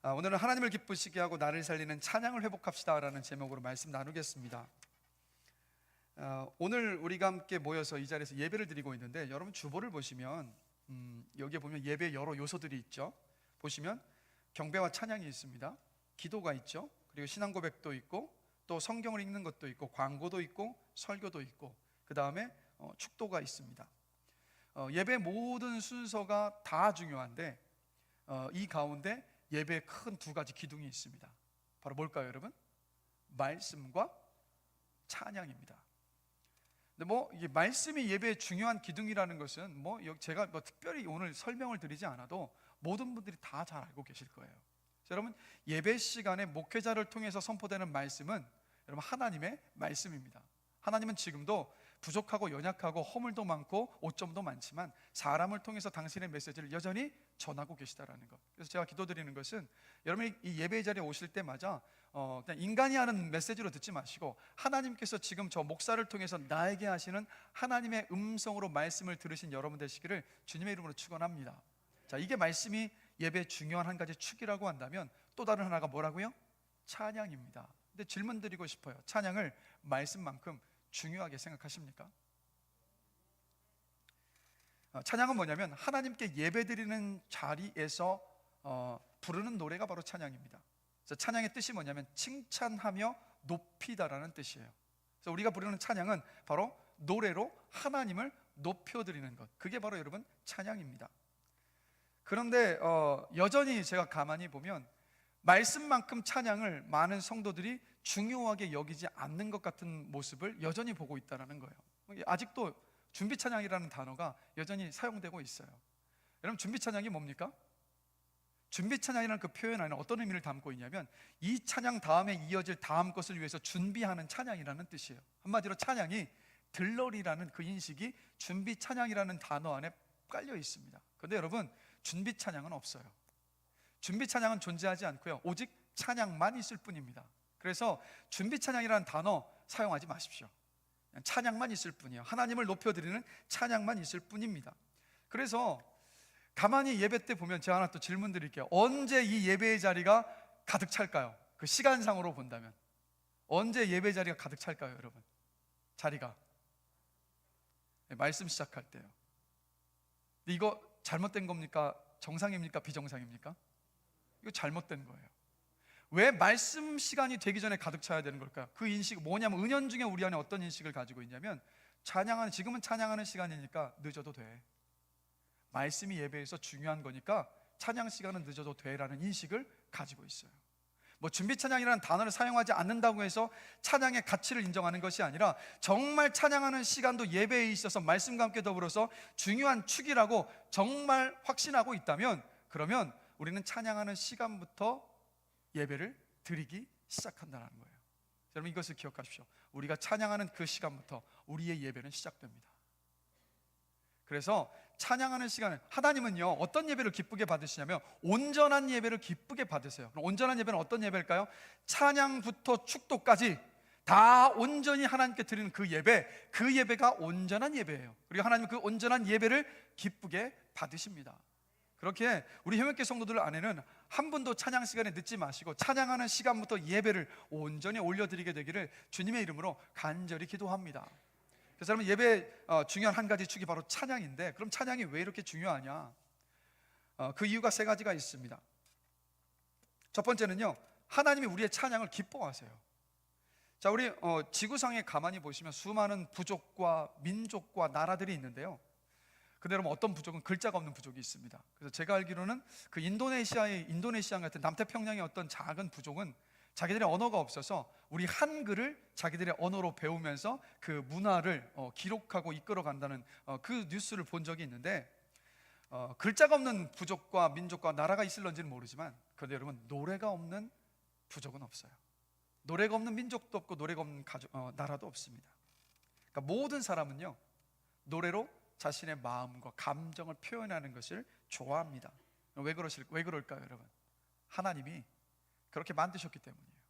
오늘은 하나님을 기쁘시게 하고 나를 살리는 찬양을 회복합시다 라는 제목으로 말씀 나누겠습니다. 오늘 우리가 함께 모여서 이 자리에서 예배를 드리고 있는데, 여러분 주보를 보시면 여기에 보면 예배 여러 요소들이 있죠. 보시면 경배와 찬양이 있습니다. 기도가 있죠. 그리고 신앙 고백도 있고, 또 성경을 읽는 것도 있고, 광고도 있고, 설교도 있고, 그 다음에 축도가 있습니다. 예배 모든 순서가 다 중요한데, 이 가운데 예배에 큰 두 가지 기둥이 있습니다. 바로 뭘까요, 여러분? 말씀과 찬양입니다. 근데 이게 말씀이 예배의 중요한 기둥이라는 것은 제가 특별히 오늘 설명을 드리지 않아도 모든 분들이 다 잘 알고 계실 거예요. 여러분, 예배 시간에 목회자를 통해서 선포되는 말씀은 여러분 하나님의 말씀입니다. 하나님은 지금도 부족하고 연약하고 허물도 많고 오점도 많지만 사람을 통해서 당신의 메시지를 여전히 전하고 계시다라는 것. 그래서 제가 기도드리는 것은 여러분이 이 예배 자리에 오실 때마다 그냥 인간이 하는 메시지로 듣지 마시고, 하나님께서 지금 저 목사를 통해서 나에게 하시는 하나님의 음성으로 말씀을 들으신 여러분 되시기를 주님의 이름으로 축원합니다. 자, 이게 말씀이 예배의 중요한 한 가지 축이라고 한다면, 또 다른 하나가 뭐라고요? 찬양입니다. 근데 질문 드리고 싶어요. 찬양을 말씀만큼 중요하게 생각하십니까? 찬양은 뭐냐면 하나님께 예배드리는 자리에서 부르는 노래가 바로 찬양입니다. 그래서 찬양의 뜻이 뭐냐면 칭찬하며 높이다라는 뜻이에요. 그래서 우리가 부르는 찬양은 바로 노래로 하나님을 높여드리는 것, 그게 바로 여러분 찬양입니다. 그런데 여전히 제가 가만히 보면 말씀만큼 찬양을 많은 성도들이 중요하게 여기지 않는 것 같은 모습을 여전히 보고 있다는 거예요. 아직도 준비 찬양이라는 단어가 여전히 사용되고 있어요. 여러분, 준비 찬양이 뭡니까? 준비 찬양이라는 그 표현 안에 어떤 의미를 담고 있냐면, 이 찬양 다음에 이어질 다음 것을 위해서 준비하는 찬양이라는 뜻이에요. 한마디로 찬양이 들러리라는 그 인식이 준비 찬양이라는 단어 안에 깔려 있습니다. 그런데 여러분, 준비 찬양은 없어요. 준비 찬양은 존재하지 않고요, 오직 찬양만 있을 뿐입니다. 그래서 준비 찬양이라는 단어 사용하지 마십시오. 그냥 찬양만 있을 뿐이에요. 하나님을 높여드리는 찬양만 있을 뿐입니다. 그래서 가만히 예배 때 보면 제가 하나 또 질문 드릴게요. 언제 이 예배의 자리가 가득 찰까요? 그 시간상으로 본다면 언제 예배 자리가 가득 찰까요, 여러분? 자리가 말씀 시작할 때요. 근데 이거 잘못된 겁니까? 정상입니까? 비정상입니까? 이거 잘못된 거예요. 왜 말씀 시간이 되기 전에 가득 차야 되는 걸까요? 그 인식이 뭐냐면, 은연중에 우리 안에 어떤 인식을 가지고 있냐면, 지금은 찬양하는 시간이니까 늦어도 돼, 말씀이 예배에서 중요한 거니까 찬양 시간은 늦어도 돼라는 인식을 가지고 있어요. 준비 찬양이라는 단어를 사용하지 않는다고 해서 찬양의 가치를 인정하는 것이 아니라, 정말 찬양하는 시간도 예배에 있어서 말씀과 함께 더불어서 중요한 축이라고 정말 확신하고 있다면, 그러면 우리는 찬양하는 시간부터 예배를 드리기 시작한다는 거예요. 여러분, 이것을 기억하십시오. 우리가 찬양하는 그 시간부터 우리의 예배는 시작됩니다. 그래서 찬양하는 시간은, 하나님은요 어떤 예배를 기쁘게 받으시냐면 온전한 예배를 기쁘게 받으세요. 그럼 온전한 예배는 어떤 예배일까요? 찬양부터 축도까지 다 온전히 하나님께 드리는 그 예배가 온전한 예배예요. 그리고 하나님은 그 온전한 예배를 기쁘게 받으십니다. 그렇게 우리 효명교회 성도들 안에는 한 분도 찬양 시간에 늦지 마시고 찬양하는 시간부터 예배를 온전히 올려드리게 되기를 주님의 이름으로 간절히 기도합니다. 그래서 여러분, 예배 중요한 한 가지 축이 바로 찬양인데, 그럼 찬양이 왜 이렇게 중요하냐? 그 이유가 세 가지가 있습니다. 첫 번째는요, 하나님이 우리의 찬양을 기뻐하세요. 자, 우리 지구상에 가만히 보시면 수많은 부족과 민족과 나라들이 있는데요, 근데 여러분, 어떤 부족은 글자가 없는 부족이 있습니다. 그래서 제가 알기로는 그 인도네시아 같은 남태평양의 어떤 작은 부족은 자기들의 언어가 없어서 우리 한글을 자기들의 언어로 배우면서 그 문화를 기록하고 이끌어 간다는 그 뉴스를 본 적이 있는데, 글자가 없는 부족과 민족과 나라가 있을런지는 모르지만, 그런데 여러분, 노래가 없는 부족은 없어요. 노래가 없는 민족도 없고 노래가 없는 나라도 없습니다. 그러니까 모든 사람은요, 노래로 자신의 마음과 감정을 표현하는 것을 좋아합니다. 왜 그럴까요, 여러분? 하나님이 그렇게 만드셨기 때문이에요.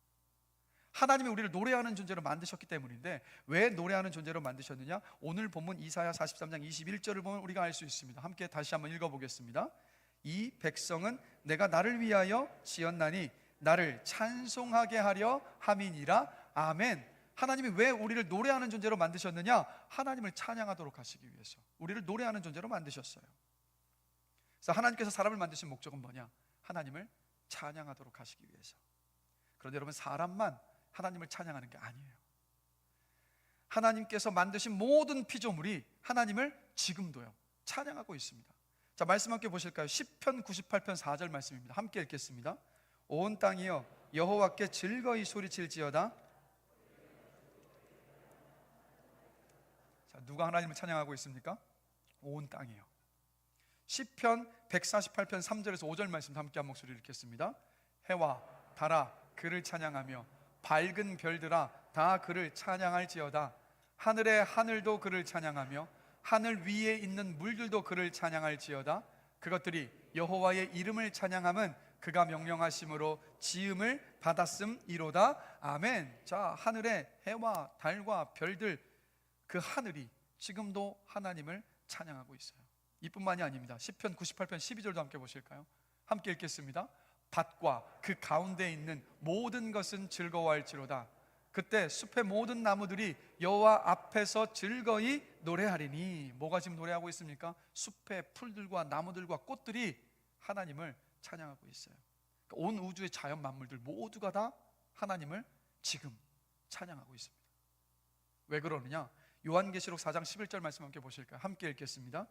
하나님이 우리를 노래하는 존재로 만드셨기 때문인데, 왜 노래하는 존재로 만드셨느냐? 오늘 본문 이사야 43장 21절을 보면 우리가 알 수 있습니다. 함께 다시 한번 읽어보겠습니다. 이 백성은 내가 나를 위하여 지었나니 나를 찬송하게 하려 함이니라. 아멘. 하나님이 왜 우리를 노래하는 존재로 만드셨느냐? 하나님을 찬양하도록 하시기 위해서 우리를 노래하는 존재로 만드셨어요. 그래서 하나님께서 사람을 만드신 목적은 뭐냐? 하나님을 찬양하도록 하시기 위해서. 그런데 여러분, 사람만 하나님을 찬양하는 게 아니에요. 하나님께서 만드신 모든 피조물이 하나님을 지금도요 찬양하고 있습니다. 자, 말씀 함께 보실까요? 시편 98편 4절 말씀입니다. 함께 읽겠습니다. 온 땅이여 여호와께 즐거이 소리칠지어다. 자, 누가 하나님을 찬양하고 있습니까? 온 땅이요. 시편 148편 3절에서 5절 말씀 함께 한 목소리 읽겠습니다. 해와 달아 그를 찬양하며 밝은 별들아 다 그를 찬양할지어다. 하늘의 하늘도 그를 찬양하며 하늘 위에 있는 물들도 그를 찬양할지어다. 그것들이 여호와의 이름을 찬양함은 그가 명령하심으로 지음을 받았음이로다. 아멘. 자, 하늘의 해와 달과 별들, 그 하늘이 지금도 하나님을 찬양하고 있어요. 이뿐만이 아닙니다. 시편 98편 12절도 함께 보실까요? 함께 읽겠습니다. 밭과 그 가운데 있는 모든 것은 즐거워할지로다. 그때 숲의 모든 나무들이 여호와 앞에서 즐거이 노래하리니. 뭐가 지금 노래하고 있습니까? 숲의 풀들과 나무들과 꽃들이 하나님을 찬양하고 있어요. 온 우주의 자연 만물들 모두가 다 하나님을 지금 찬양하고 있습니다. 왜 그러느냐? 요한계시록 4장 11절 말씀 함께 보실까요? 함께 읽겠습니다.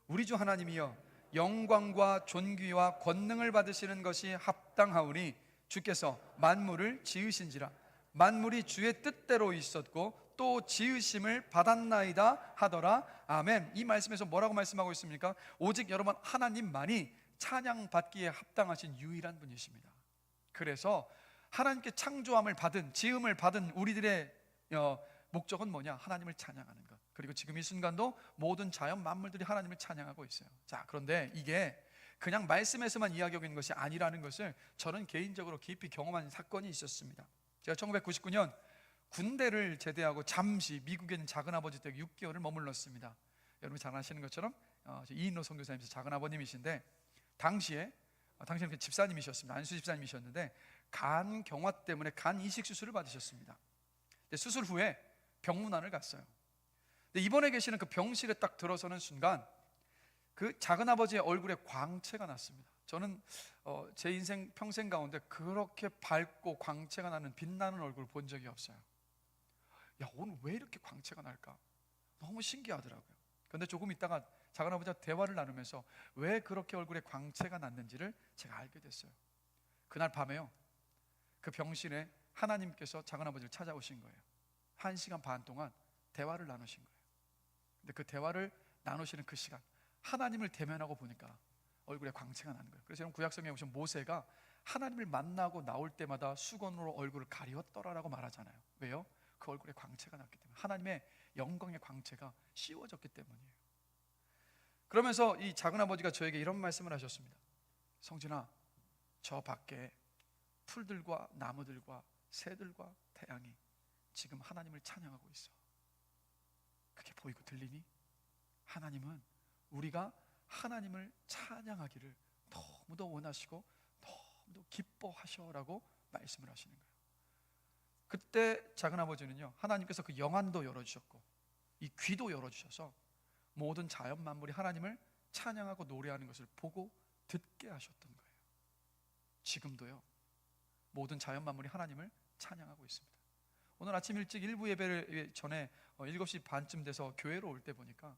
우리 주 하나님이여 영광과 존귀와 권능을 받으시는 것이 합당하오니 주께서 만물을 지으신지라. 만물이 주의 뜻대로 있었고 또 지으심을 받았나이다 하더라. 아멘. 이 말씀에서 뭐라고 말씀하고 있습니까? 오직 여러분 하나님만이 찬양받기에 합당하신 유일한 분이십니다. 그래서 하나님께 창조함을 받은, 지음을 받은 우리들의 목적은 뭐냐? 하나님을 찬양하는 것. 그리고 지금 이 순간도 모든 자연 만물들이 하나님을 찬양하고 있어요. 자, 그런데 이게 그냥 말씀에서만 이야기하고 있는 것이 아니라는 것을 저는 개인적으로 깊이 경험한 사건이 있었습니다. 제가 1999년 군대를 제대하고 잠시 미국에 있는 작은아버지 댁 6개월을 머물렀습니다. 여러분 잘 아시는 것처럼 이인로 선교사님께서 작은아버님이신데 당시에 당시에는 집사님이셨습니다. 안수 집사님이셨는데 간 경화 때문에 간 이식 수술을 받으셨습니다. 수술 후에 병문안을 갔어요. 근데 입원해 계시는 그 병실에 딱 들어서는 순간 그 작은아버지의 얼굴에 광채가 났습니다. 저는 제 인생 평생 가운데 그렇게 밝고 광채가 나는 빛나는 얼굴을 본 적이 없어요. 야, 오늘 왜 이렇게 광채가 날까? 너무 신기하더라고요. 그런데 조금 있다가 작은아버지와 대화를 나누면서 왜 그렇게 얼굴에 광채가 났는지를 제가 알게 됐어요. 그날 밤에요, 그 병실에 하나님께서 작은아버지를 찾아오신 거예요. 1시간 반 동안 대화를 나누신 거예요. 근데 그 대화를 나누시는 그 시간, 하나님을 대면하고 보니까 얼굴에 광채가 나는 거예요. 그래서 여러분 구약성경에 보시면 모세가 하나님을 만나고 나올 때마다 수건으로 얼굴을 가리웠더라라고 말하잖아요. 왜요? 그 얼굴에 광채가 났기 때문에, 하나님의 영광의 광채가 씌워졌기 때문이에요. 그러면서 이 작은아버지가 저에게 이런 말씀을 하셨습니다. 성진아, 저 밖에 풀들과 나무들과 새들과 태양이 지금 하나님을 찬양하고 있어. 그게 보이고 들리니? 하나님은 우리가 하나님을 찬양하기를 너무도 원하시고 너무도 기뻐하셔라고 말씀을 하시는 거예요. 그때 작은아버지는요, 하나님께서 그 영안도 열어주셨고 이 귀도 열어주셔서 모든 자연 만물이 하나님을 찬양하고 노래하는 것을 보고 듣게 하셨던 거예요. 지금도요, 모든 자연 만물이 하나님을 찬양하고 있습니다. 오늘 아침 일찍 일부 예배를 전에 7시 반쯤 돼서 교회로 올 때 보니까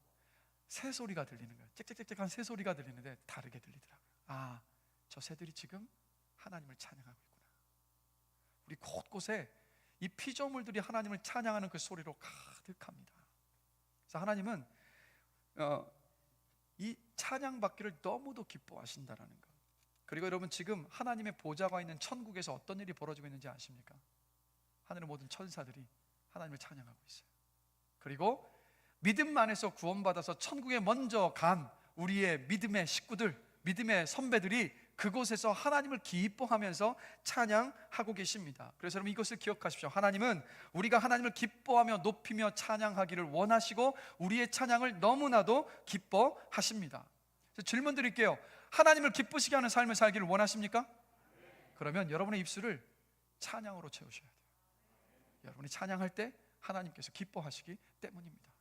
새소리가 들리는 거예요. 짹짹짹짹한 새소리가 들리는데 다르게 들리더라고요. 아, 저 새들이 지금 하나님을 찬양하고 있구나. 우리 곳곳에 이 피조물들이 하나님을 찬양하는 그 소리로 가득합니다. 그래서 하나님은 이 찬양받기를 너무도 기뻐하신다라는 것. 그리고 여러분, 지금 하나님의 보좌가 있는 천국에서 어떤 일이 벌어지고 있는지 아십니까? 하늘의 모든 천사들이 하나님을 찬양하고 있어요. 그리고 믿음 안에서 구원받아서 천국에 먼저 간 우리의 믿음의 식구들, 믿음의 선배들이 그곳에서 하나님을 기뻐하면서 찬양하고 계십니다. 그래서 여러분 이것을 기억하십시오. 하나님은 우리가 하나님을 기뻐하며 높이며 찬양하기를 원하시고 우리의 찬양을 너무나도 기뻐하십니다. 질문 드릴게요. 하나님을 기쁘시게 하는 삶을 살기를 원하십니까? 그러면 여러분의 입술을 찬양으로 채우셔야 돼요. 여러분이 찬양할 때 하나님께서 기뻐하시기 때문입니다.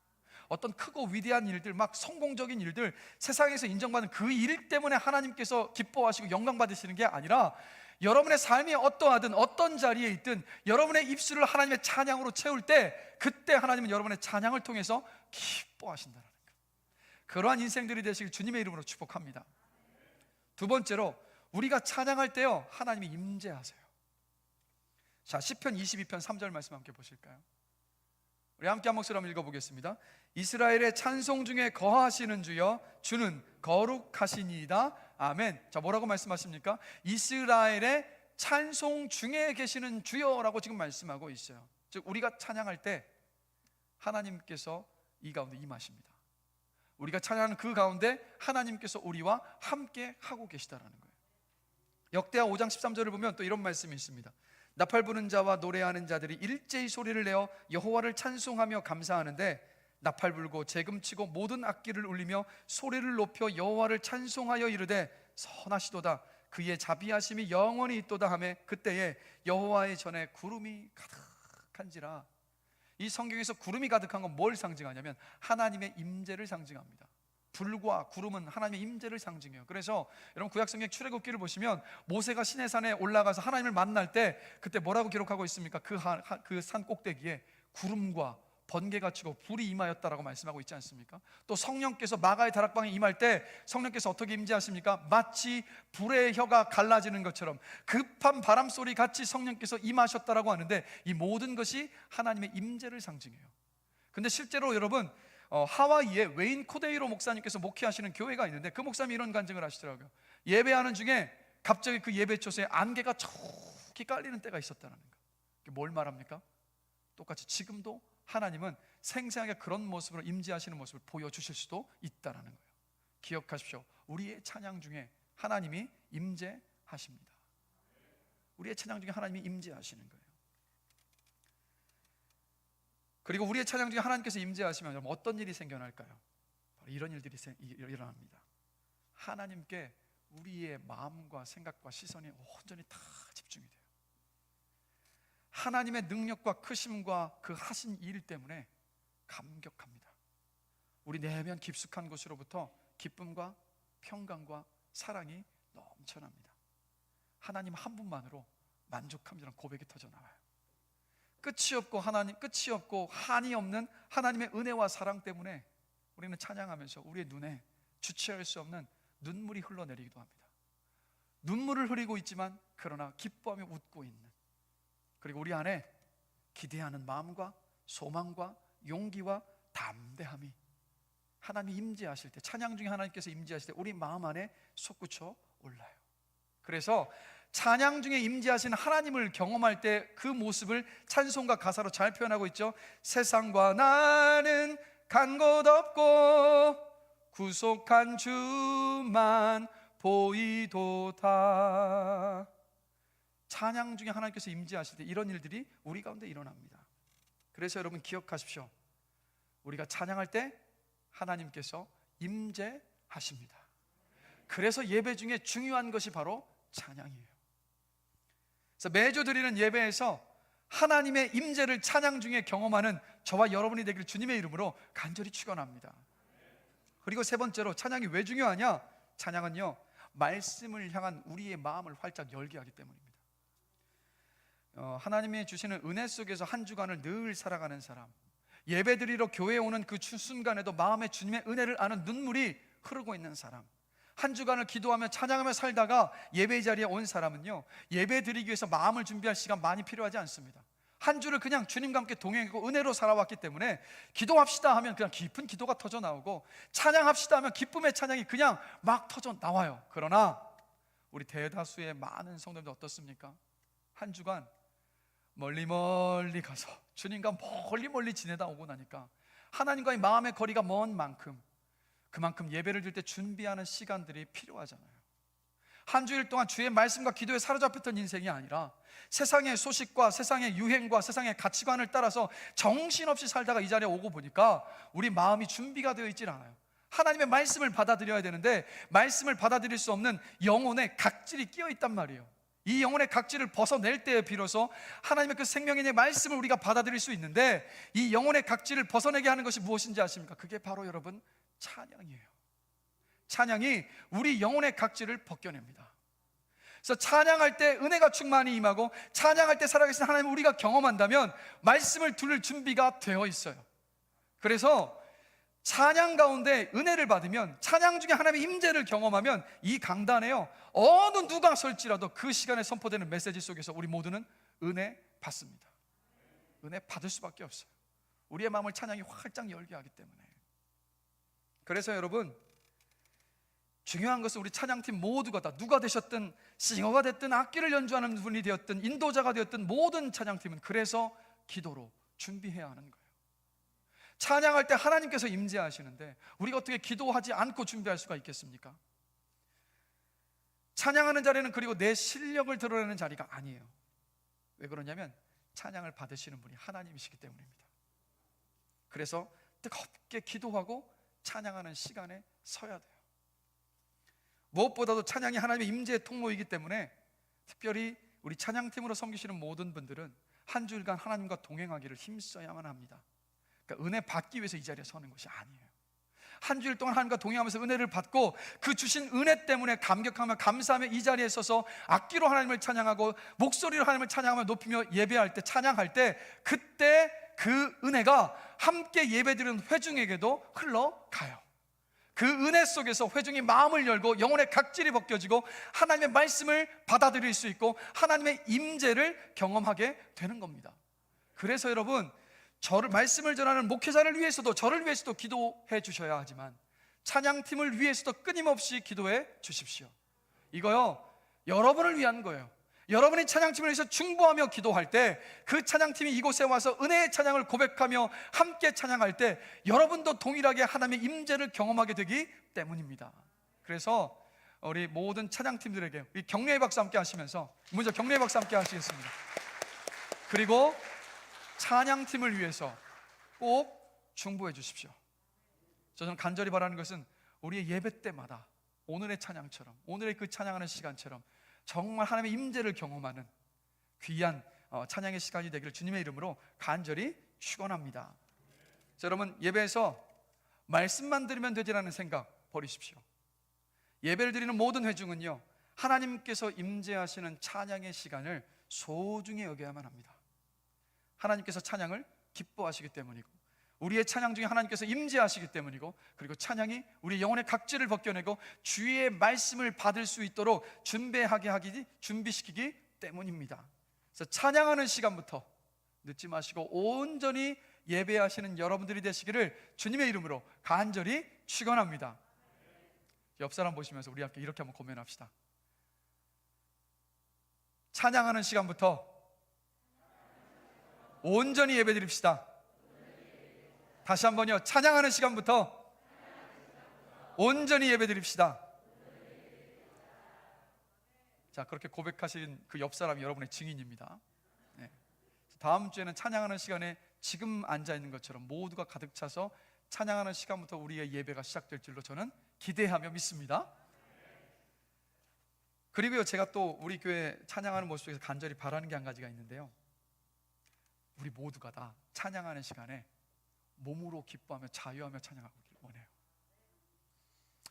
어떤 크고 위대한 일들, 막 성공적인 일들, 세상에서 인정받는 그 일 때문에 하나님께서 기뻐하시고 영광 받으시는 게 아니라 여러분의 삶이 어떠하든 어떤 자리에 있든 여러분의 입술을 하나님의 찬양으로 채울 때, 그때 하나님은 여러분의 찬양을 통해서 기뻐하신다는 거예요. 그러한 인생들이 되시길 주님의 이름으로 축복합니다. 두 번째로, 우리가 찬양할 때요, 하나님이 임재하세요. 자, 시편 22편 3절 말씀 함께 보실까요? 우리 함께 한 목소리 한번 읽어보겠습니다. 이스라엘의 찬송 중에 거하시는 주여, 주는 거룩하시니이다. 아멘. 자, 뭐라고 말씀하십니까? 이스라엘의 찬송 중에 계시는 주여라고 지금 말씀하고 있어요. 즉, 우리가 찬양할 때 하나님께서 이 가운데 임하십니다. 우리가 찬양하는 그 가운데 하나님께서 우리와 함께 하고 계시다라는 거예요. 역대하 5장 13절을 보면 또 이런 말씀이 있습니다. 나팔 부는 자와 노래하는 자들이 일제히 소리를 내어 여호와를 찬송하며 감사하는데, 나팔 불고 재금치고 모든 악기를 울리며 소리를 높여 여호와를 찬송하여 이르되 선하시도다, 그의 자비하심이 영원히 있도다 하매 그때에 여호와의 전에 구름이 가득한지라. 이 성경에서 구름이 가득한 건 뭘 상징하냐면 하나님의 임재를 상징합니다. 불과 구름은 하나님의 임재를 상징해요. 그래서 여러분 구약성경 출애굽기를 보시면 모세가 시내산에 올라가서 하나님을 만날 때 그때 뭐라고 기록하고 있습니까? 그 산 꼭대기에 구름과 번개가 치고 불이 임하였다라고 말씀하고 있지 않습니까? 또 성령께서 마가의 다락방에 임할 때 성령께서 어떻게 임재하십니까? 마치 불의 혀가 갈라지는 것처럼 급한 바람소리 같이 성령께서 임하셨다라고 하는데, 이 모든 것이 하나님의 임재를 상징해요. 근데 실제로 여러분, 하와이에 웨인 코데이로 목사님께서 목회하시는 교회가 있는데 그 목사님이 이런 간증을 하시더라고요. 예배하는 중에 갑자기 그 예배초소에 안개가 촉히 깔리는 때가 있었다는 거예요. 뭘 말합니까? 똑같이 지금도 하나님은 생생하게 그런 모습으로 임재하시는 모습을 보여주실 수도 있다는 거예요. 기억하십시오. 우리의 찬양 중에 하나님이 임재하십니다. 우리의 찬양 중에 하나님이 임재하시는 거예요. 그리고 우리의 찬양 중에 하나님께서 임재하시면 여러분 어떤 일이 생겨날까요? 바로 이런 일들이 일어납니다. 하나님께 우리의 마음과 생각과 시선이 온전히 다 집중이 돼요. 하나님의 능력과 크심과 그 하신 일 때문에 감격합니다. 우리 내면 깊숙한 곳으로부터 기쁨과 평강과 사랑이 넘쳐납니다. 하나님 한 분만으로 만족함이라는 고백이 터져 나와요. 끝이 없고 한이 없는 하나님의 은혜와 사랑 때문에 우리는 찬양하면서 우리의 눈에 주체할 수 없는 눈물이 흘러내리기도 합니다. 눈물을 흘리고 있지만 그러나 기뻐하며 웃고 있는, 그리고 우리 안에 기대하는 마음과 소망과 용기와 담대함이 하나님이 임재하실 때, 찬양 중에 하나님께서 임재하실 때 우리 마음 안에 솟구쳐 올라요. 그래서 찬양 중에 임재하신 하나님을 경험할 때 그 모습을 찬송과 가사로 잘 표현하고 있죠. 세상과 나는 간 곳 없고 구속한 주만 보이도다. 찬양 중에 하나님께서 임재하실 때 이런 일들이 우리 가운데 일어납니다. 그래서 여러분 기억하십시오. 우리가 찬양할 때 하나님께서 임재하십니다. 그래서 예배 중에 중요한 것이 바로 찬양이에요. 그래서 매주 드리는 예배에서 하나님의 임재를 찬양 중에 경험하는 저와 여러분이 되기를 주님의 이름으로 간절히 축원합니다. 그리고 세 번째로, 찬양이 왜 중요하냐? 찬양은요, 말씀을 향한 우리의 마음을 활짝 열게 하기 때문입니다. 하나님이 주시는 은혜 속에서 한 주간을 늘 살아가는 사람, 예배 드리러 교회에 오는 그 순간에도 마음에 주님의 은혜를 아는 눈물이 흐르고 있는 사람, 한 주간을 기도하며 찬양하며 살다가 예배 자리에 온 사람은요, 예배 드리기 위해서 마음을 준비할 시간 많이 필요하지 않습니다. 한 주를 그냥 주님과 함께 동행하고 은혜로 살아왔기 때문에 기도합시다 하면 그냥 깊은 기도가 터져 나오고, 찬양합시다 하면 기쁨의 찬양이 그냥 막 터져 나와요. 그러나 우리 대다수의 많은 성도님들 어떻습니까? 한 주간 멀리 가서 주님과 멀리 지내다 오고 나니까 하나님과의 마음의 거리가 먼 만큼 그만큼 예배를 드릴 때 준비하는 시간들이 필요하잖아요. 한 주일 동안 주의 말씀과 기도에 사로잡혔던 인생이 아니라 세상의 소식과 세상의 유행과 세상의 가치관을 따라서 정신없이 살다가 이 자리에 오고 보니까 우리 마음이 준비가 되어 있질 않아요. 하나님의 말씀을 받아들여야 되는데 말씀을 받아들일 수 없는 영혼의 각질이 끼어 있단 말이에요. 이 영혼의 각질을 벗어낼 때에 비로소 하나님의 그 생명의 말씀을 우리가 받아들일 수 있는데, 이 영혼의 각질을 벗어내게 하는 것이 무엇인지 아십니까? 그게 바로 여러분 찬양이에요. 찬양이 우리 영혼의 각질을 벗겨냅니다. 그래서 찬양할 때 은혜가 충만히 임하고 찬양할 때 살아계신 하나님을 우리가 경험한다면 말씀을 들을 준비가 되어 있어요. 그래서 찬양 가운데 은혜를 받으면, 찬양 중에 하나님의 임재를 경험하면 이 강단에요 어느 누가 설지라도 그 시간에 선포되는 메시지 속에서 우리 모두는 은혜 받습니다. 은혜 받을 수밖에 없어요. 우리의 마음을 찬양이 활짝 열게 하기 때문에. 그래서 여러분, 중요한 것은 우리 찬양팀 모두가 다, 누가 되셨든 싱어가 됐든 악기를 연주하는 분이 되었든 인도자가 되었든 모든 찬양팀은 그래서 기도로 준비해야 하는 거예요. 찬양할 때 하나님께서 임재하시는데 우리가 어떻게 기도하지 않고 준비할 수가 있겠습니까? 찬양하는 자리는 그리고 내 실력을 드러내는 자리가 아니에요. 왜 그러냐면 찬양을 받으시는 분이 하나님이시기 때문입니다. 그래서 뜨겁게 기도하고 찬양하는 시간에 서야 돼요. 무엇보다도 찬양이 하나님의 임재의 통로이기 때문에 특별히 우리 찬양팀으로 섬기시는 모든 분들은 한 주일간 하나님과 동행하기를 힘써야만 합니다. 그러니까 은혜 받기 위해서 이 자리에 서는 것이 아니에요. 한 주일 동안 하나님과 동행하면서 은혜를 받고 그 주신 은혜 때문에 감격하며 감사하며 이 자리에 서서 악기로 하나님을 찬양하고 목소리로 하나님을 찬양하며 높이며 예배할 때, 찬양할 때, 그때 그 은혜가 함께 예배드리는 회중에게도 흘러가요. 그 은혜 속에서 회중이 마음을 열고 영혼의 각질이 벗겨지고 하나님의 말씀을 받아들일 수 있고 하나님의 임재를 경험하게 되는 겁니다. 그래서 여러분, 말씀을 전하는 목회자를 위해서도, 저를 위해서도 기도해 주셔야 하지만 찬양팀을 위해서도 끊임없이 기도해 주십시오. 이거요, 여러분을 위한 거예요. 여러분이 찬양팀을 위해서 중보하며 기도할 때, 그 찬양팀이 이곳에 와서 은혜의 찬양을 고백하며 함께 찬양할 때 여러분도 동일하게 하나님의 임재를 경험하게 되기 때문입니다. 그래서 우리 모든 찬양팀들에게 우리 격려의 박수 함께 하시면서, 먼저 격려의 박수 함께 하시겠습니다. 그리고 찬양팀을 위해서 꼭 중보해 주십시오. 저는 간절히 바라는 것은 우리의 예배 때마다 오늘의 찬양처럼, 오늘의 그 찬양하는 시간처럼 정말 하나님의 임재를 경험하는 귀한 찬양의 시간이 되기를 주님의 이름으로 간절히 축원합니다. 자, 여러분, 예배에서 말씀만 들으면 되지라는 생각 버리십시오. 예배를 드리는 모든 회중은요, 하나님께서 임재하시는 찬양의 시간을 소중히 여겨야만 합니다. 하나님께서 찬양을 기뻐하시기 때문이고, 우리의 찬양 중에 하나님께서 임재하시기 때문이고, 그리고 찬양이 우리 영혼의 각질을 벗겨내고 주의 말씀을 받을 수 있도록 준비시키기 때문입니다. 그래서 찬양하는 시간부터 늦지 마시고 온전히 예배하시는 여러분들이 되시기를 주님의 이름으로 간절히 축원합니다. 옆 사람 보시면서 우리 함께 이렇게 한번 고면합시다. 찬양하는 시간부터 온전히 예배드립시다. 다시 한번요, 찬양하는 시간부터 온전히 예배드립시다. 자, 그렇게 고백하신 그 옆 사람이 여러분의 증인입니다. 네. 다음 주에는 찬양하는 시간에 지금 앉아 있는 것처럼 모두가 가득 차서 찬양하는 시간부터 우리의 예배가 시작될 줄로 저는 기대하며 믿습니다. 그리고요, 제가 또 우리 교회 찬양하는 모습 속에서 간절히 바라는 게 한 가지가 있는데요, 우리 모두가 다 찬양하는 시간에 몸으로 기뻐하며 자유하며 찬양하기를 원해요.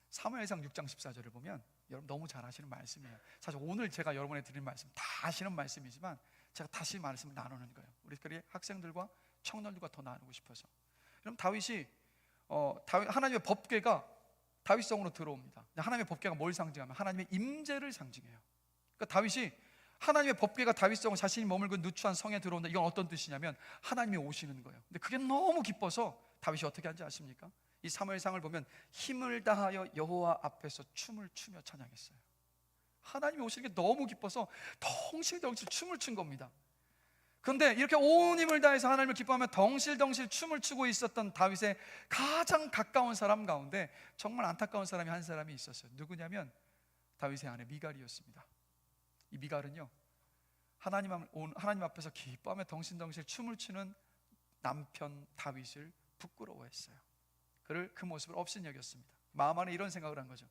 사무엘상 6장 14절을 보면 여러분 너무 잘 아시는 말씀이에요. 사실 오늘 제가 여러분에 드리는 말씀 다 아시는 말씀이지만 제가 다시 말씀을 나누는 거예요. 우리 학생들과 청년들과 더 나누고 싶어서. 그럼 다윗이 하나님의 법궤가 다윗성으로 들어옵니다. 하나님의 법궤가 뭘 상징하면 하나님의 임재를 상징해요. 그러니까 다윗이 하나님의 법궤가 다윗성 자신이 머물고 누추한 성에 들어온다, 이건 어떤 뜻이냐면 하나님이 오시는 거예요. 근데 그게 너무 기뻐서 다윗이 어떻게 한지 아십니까? 이 사무엘상을 보면 힘을 다하여 여호와 앞에서 춤을 추며 찬양했어요. 하나님이 오시는 게 너무 기뻐서 덩실덩실 춤을 춘 겁니다. 그런데 이렇게 온 힘을 다해서 하나님을 기뻐하며 덩실덩실 춤을 추고 있었던 다윗의 가장 가까운 사람 가운데 정말 안타까운 사람이 한 사람이 있었어요. 누구냐면 다윗의 아내 미갈이었습니다. 이 미갈은요, 하나님 앞에서 기뻐하며 덩실덩실 춤을 추는 남편 다윗을 부끄러워했어요. 그를 그 모습을 업신여겼습니다. 마음 안에 이런 생각을 한 거죠.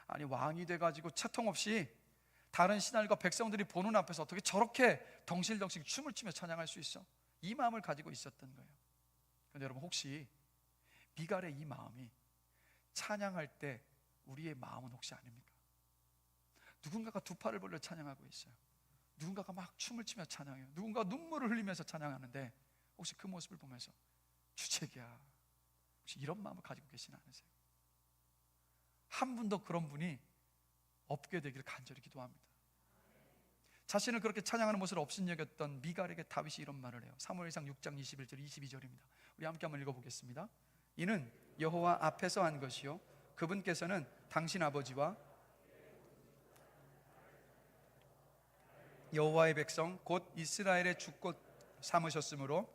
아니, 왕이 돼가지고 채통 없이 다른 신하들과 백성들이 보는 앞에서 어떻게 저렇게 덩실덩실 춤을 추며 찬양할 수 있어? 이 마음을 가지고 있었던 거예요. 그런데 여러분, 혹시 미갈의 이 마음이 찬양할 때 우리의 마음은 혹시 아닙니까? 누군가가 두 팔을 벌려 찬양하고 있어요. 누군가가 막 춤을 추며 찬양해요. 누군가 눈물을 흘리면서 찬양하는데 혹시 그 모습을 보면서 주책이야, 혹시 이런 마음을 가지고 계시지 않으세요? 한 분도 그런 분이 없게 되기를 간절히 기도합니다. 자신을 그렇게 찬양하는 모습을 업신여겼던 미갈에게 다윗이 이런 말을 해요. 사무엘상 6장 21절 22절입니다. 우리 함께 한번 읽어보겠습니다. 이는 여호와 앞에서 한 것이요 그분께서는 당신 아버지와 여호와의 백성 곧 이스라엘의 주꽃 삼으셨으므로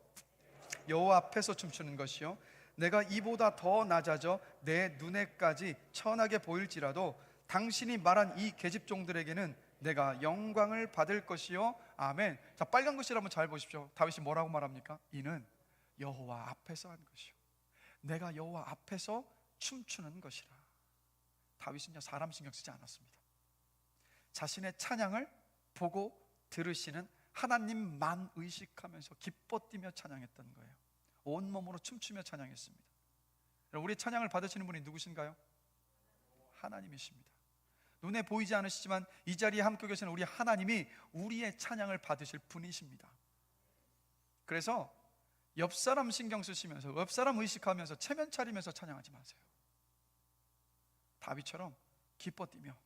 여호와 앞에서 춤추는 것이요 내가 이보다 더 낮아져 내 눈에까지 천하게 보일지라도 당신이 말한 이 계집종들에게는 내가 영광을 받을 것이요 아멘. 자, 빨간 글씨를 한번 잘 보십시오. 다윗이 뭐라고 말합니까? 이는 여호와 앞에서 한 것이요 내가 여호와 앞에서 춤추는 것이라. 다윗은요 사람 신경 쓰지 않았습니다. 자신의 찬양을 보고 들으시는 하나님만 의식하면서 기뻐 뛰며 찬양했던 거예요. 온몸으로 춤추며 찬양했습니다. 우리 찬양을 받으시는 분이 누구신가요? 하나님이십니다. 눈에 보이지 않으시지만 이 자리에 함께 계시는 우리 하나님이 우리의 찬양을 받으실 분이십니다. 그래서 옆 사람 신경 쓰시면서 옆 사람 의식하면서 체면 차리면서 찬양하지 마세요. 다윗처럼 기뻐 뛰며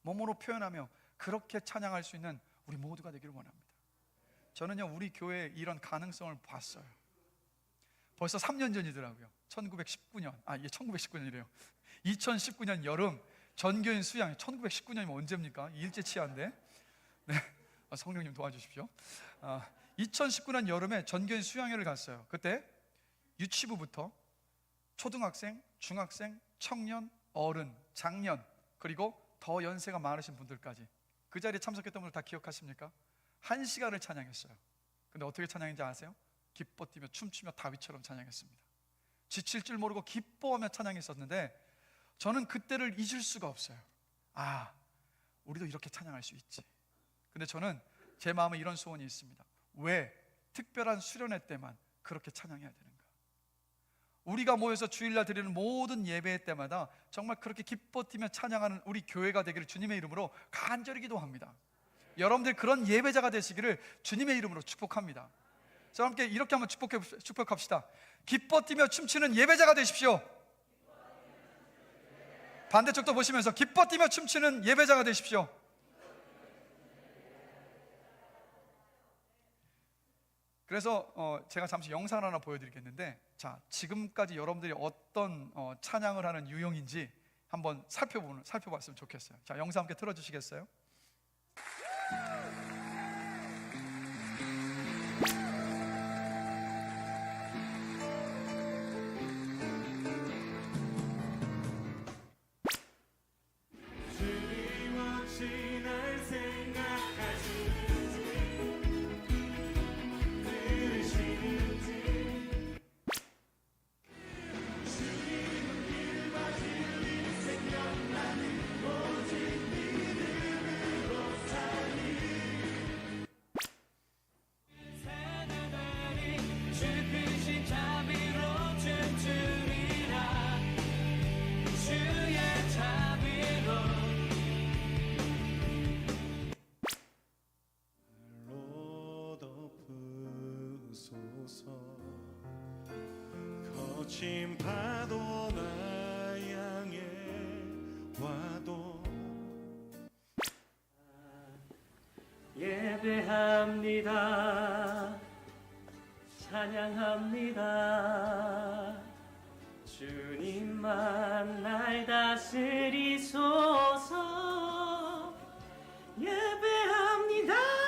몸으로 표현하며 그렇게 찬양할 수 있는 우리 모두가 되기를 원합니다. 저는요 우리 교회에 이런 가능성을 봤어요. 벌써 3년 전이더라고요. 1919년, 이게 1919년이래요 2019년 여름 전교인 수양. 1919년이면 언제입니까? 일제치하인데. 네, 성령님 도와주십시오. 2019년 여름에 전교인 수양회를 갔어요. 그때 유치부부터 초등학생, 중학생, 청년, 어른, 장년, 그리고 더 연세가 많으신 분들까지 그 자리에 참석했던 분들 다 기억하십니까? 1시간을 찬양했어요. 근데 어떻게 찬양했는지 아세요? 기뻐 뛰며 춤추며 다윗처럼 찬양했습니다. 지칠 줄 모르고 기뻐하며 찬양했었는데 저는 그때를 잊을 수가 없어요. 우리도 이렇게 찬양할 수 있지. 근데 저는 제 마음에 이런 소원이 있습니다. 왜 특별한 수련회 때만 그렇게 찬양해야 되는가? 우리가 모여서 주일날 드리는 모든 예배 때마다 정말 그렇게 기뻐 뛰며 찬양하는 우리 교회가 되기를 주님의 이름으로 간절히 기도합니다. 여러분들 그런 예배자가 되시기를 주님의 이름으로 축복합니다. 저와 함께 이렇게 한번 축복합시다. 기뻐 뛰며 춤추는 예배자가 되십시오. 반대쪽도 보시면서 기뻐 뛰며 춤추는 예배자가 되십시오. 그래서 제가 잠시 영상을 하나 보여드리겠는데, 자, 지금까지 여러분들이 어떤 찬양을 하는 유형인지 한번 살펴봤으면 좋겠어요. 자, 영상 함께 틀어주시겠어요? 거친 파도가 향해 와도 예배합니다. 찬양합니다. 주님만 날 다스리소서. 예배합니다.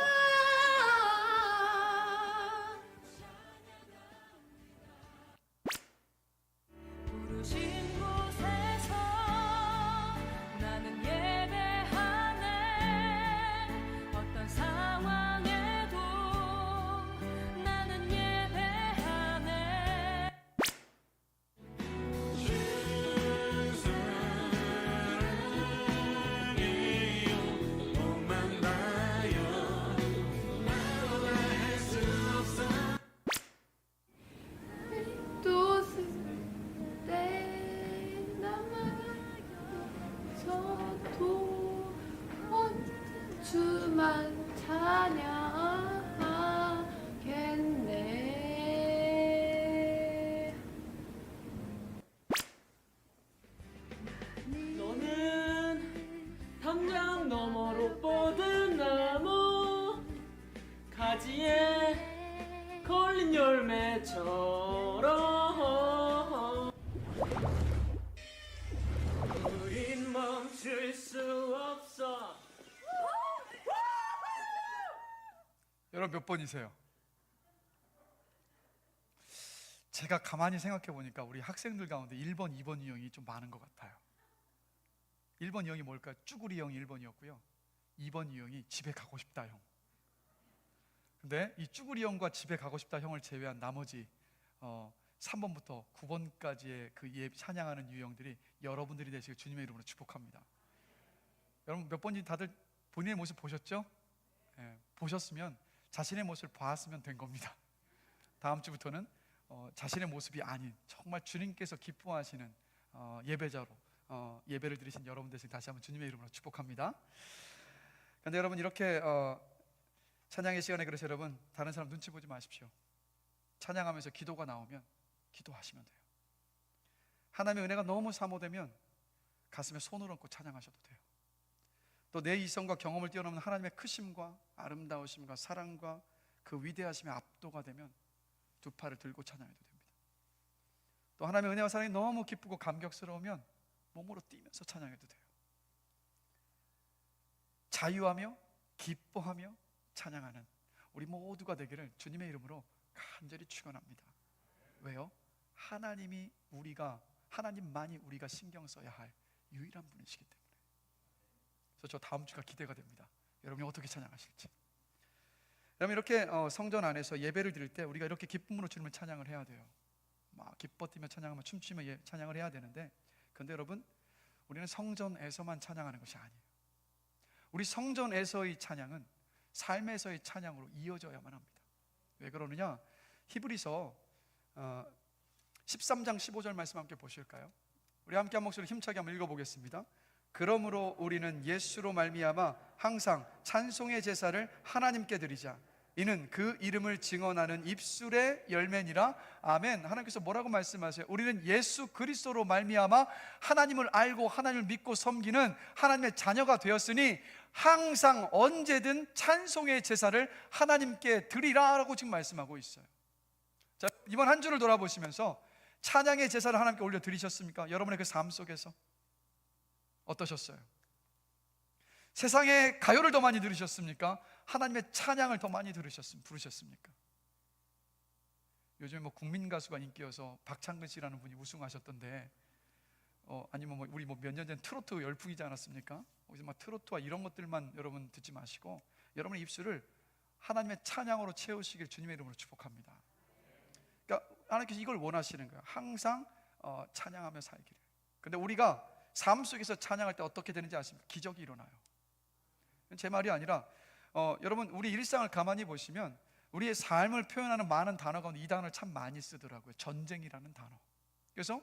찬양하겠네. 너는 담장 너머로 뻗은 나무 가지에 걸린 열매처럼 우린 멈출 수 없어. 여러분 몇 번이세요? 제가 가만히 생각해 보니까 우리 학생들 가운데 1번, 2번 유형이 좀 많은 것 같아요. 1번 유형이 뭘까요? 쭈구리 형이 1번이었고요 2번 유형이 집에 가고 싶다 형. 근데 이 쭈구리 형과 집에 가고 싶다 형을 제외한 나머지 3번부터 9번까지의 그 찬양하는 유형들이 여러분들이 되시길 주님의 이름으로 축복합니다. 여러분 몇 번인지 다들 본인의 모습 보셨죠? 보셨으면 자신의 모습을 봤으면 된 겁니다. 다음 주부터는 자신의 모습이 아닌 정말 주님께서 기뻐하시는 예배자로 예배를 드리신 여러분 되시길 다시 한번 주님의 이름으로 축복합니다. 그런데 여러분 이렇게 찬양의 시간에 그래서 여러분 다른 사람 눈치 보지 마십시오. 찬양하면서 기도가 나오면 기도하시면 돼요. 하나님의 은혜가 너무 사모되면 가슴에 손을 얹고 찬양하셔도 돼요. 또 내 이성과 경험을 뛰어넘는 하나님의 크심과 아름다우심과 사랑과 그 위대하심에 압도가 되면 두 팔을 들고 찬양해도 됩니다. 또 하나님의 은혜와 사랑이 너무 기쁘고 감격스러우면 몸으로 뛰면서 찬양해도 돼요. 자유하며 기뻐하며 찬양하는 우리 모두가 되기를 주님의 이름으로 간절히 축원합니다. 왜요? 하나님만이 우리가 신경 써야 할 유일한 분이시기 때문에. 그래서 저 다음 주가 기대가 됩니다. 여러분이 어떻게 찬양하실지. 여러분 이렇게 성전 안에서 예배를 드릴 때 우리가 이렇게 기쁨으로 주님을 찬양을 해야 돼요. 막 기뻐 뛰며 찬양하며 춤추며 찬양을 해야 되는데, 그런데 여러분 우리는 성전에서만 찬양하는 것이 아니에요. 우리 성전에서의 찬양은 삶에서의 찬양으로 이어져야만 합니다. 왜 그러느냐? 히브리서 13장 15절 말씀 함께 보실까요? 우리 함께 한 목소리 힘차게 한번 읽어보겠습니다. 그러므로 우리는 예수로 말미암아 항상 찬송의 제사를 하나님께 드리자. 이는 그 이름을 증언하는 입술의 열매니라. 아멘. 하나님께서 뭐라고 말씀하세요? 우리는 예수 그리스도로 말미암아 하나님을 알고 하나님을 믿고 섬기는 하나님의 자녀가 되었으니 항상 언제든 찬송의 제사를 하나님께 드리라라고 지금 말씀하고 있어요. 자, 이번 한 주를 돌아보시면서 찬양의 제사를 하나님께 올려 드리셨습니까? 여러분의 그 삶 속에서 어떠셨어요? 세상에 가요를 더 많이 들으셨습니까? 하나님의 찬양을 더 많이 부르셨습니까? 요즘에 국민 가수가 인기여서 박창근 씨라는 분이 우승하셨던데, 아니면 우리 몇 년 전 트로트 열풍이지 않았습니까? 거기서 막 트로트와 이런 것들만 여러분 듣지 마시고 여러분의 입술을 하나님의 찬양으로 채우시길 주님의 이름으로 축복합니다. 그러니까 하나님께서 이걸 원하시는 거예요. 항상 찬양하며 살기를. 근데 우리가 삶 속에서 찬양할 때 어떻게 되는지 아십니까? 기적이 일어나요. 제 말이 아니라 여러분 우리 일상을 가만히 보시면 우리의 삶을 표현하는 많은 단어 가운데 이 단어를 참 많이 쓰더라고요. 전쟁이라는 단어. 그래서